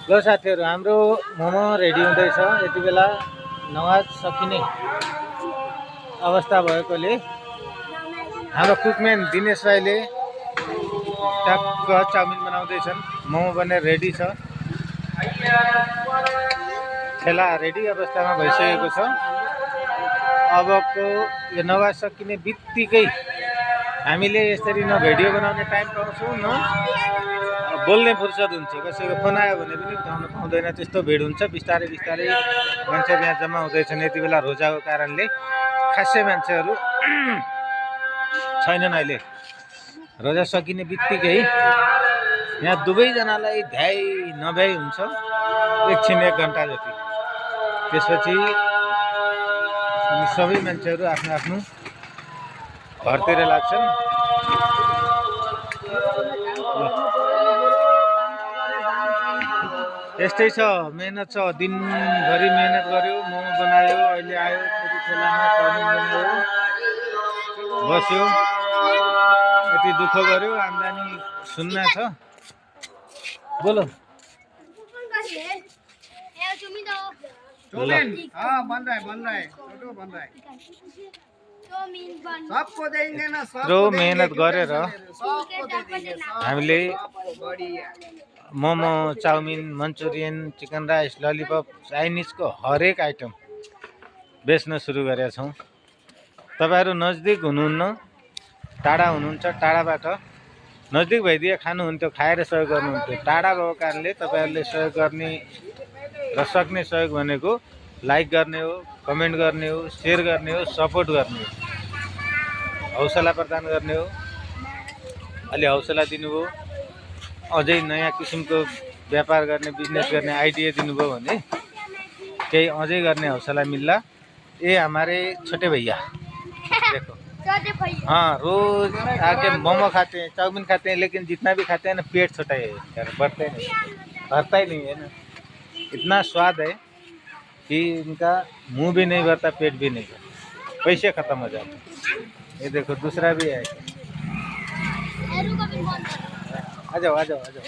ल साथीहरू, हाम्रो मोमो रेडी हुँदैछ। यति बेला नमाज सकिने अवस्था भएकोले हाम्रो कुकम्यान दिनेश राईले टक्क चाउमिन बनाउँदैछन्। मोमो बनेर रेडी छ। ठेला रेडी अवस्थामा भइसकेको छ। अबको यो नमाज सकिने बित्तिकै हामीले यसरी न भिडियो बनाउने टाइम पाउँछौँ न बोल्ने फुर्सद हुन्छ। कसैको फोन आयो भने पनि उठाउन पाउँदैन, त्यस्तो भिड हुन्छ। बिस्तारै बिस्तारै मान्छेहरू यहाँ जम्मा हुँदैछन्। यति बेला रोजाको कारणले खासै मान्छेहरू छैनन्। अहिले रोजा सकिने बित्तिकै यहाँ दुवैजनालाई भ्याइ नभ्याइ हुन्छ, एकछिन 1 घन्टा जति। त्यसपछि सबै मान्छेहरू आफ्नो आफ्नो घरतिर लाग्छन्। यस्तै छ, मेहनत छ। दिनभरि मेहनत गर्यो, मोमो बनायो, अहिले आयो फेरि ठेलामा चाउमिन बनायो, बस्यो। यति दुःख गर्यो, आम्दानी शून्य छ। बोलो यत्रो मेहनत गरेर हामीले momo, chowmein, Manchurian, chicken rice, lollipop, चाइनिजको हरेक आइटम बेच्न सुरु गरेका छौँ। तपाईँहरू नजिक हुनुहुन्न, टाढा हुनुहुन्छ। टाढाबाट नजिक भइदिए खानुहुन्थ्यो, खाएर सहयोग गर्नुहुन्थ्यो। टाढा भएको कारणले तपाईँहरूले सहयोग गर्ने र सक्ने सहयोग भनेको लाइक गर्ने हो, कमेन्ट गर्ने हो, सेयर गर्ने हो, सपोर्ट गर्ने हो, हौसला प्रदान गर्ने हो। अलि हौसला दिनुभयो, अझै नयाँ किसिमको व्यापार गर्ने, बिजनेस गर्ने आइडिया दिनुभयो भने केही अझै गर्ने हौसला मिल्ला। ये हमारे छोटे भैया देखो, हाँ, रोज आके मोमो खाते हैं, चाउमीन खाते हैं, लेकिन जितना भी खाते हैं ना पेट छोटा है, बढ़ता ही नहीं, भरता ही नहीं है ना। इतना स्वाद है कि इनका मुंह भी नहीं भरता, पेट भी नहीं भरता, पैसे खत्म हो जाते। ये देखो दूसरा भी है। आ जाओ आ जाओ आ जाओ।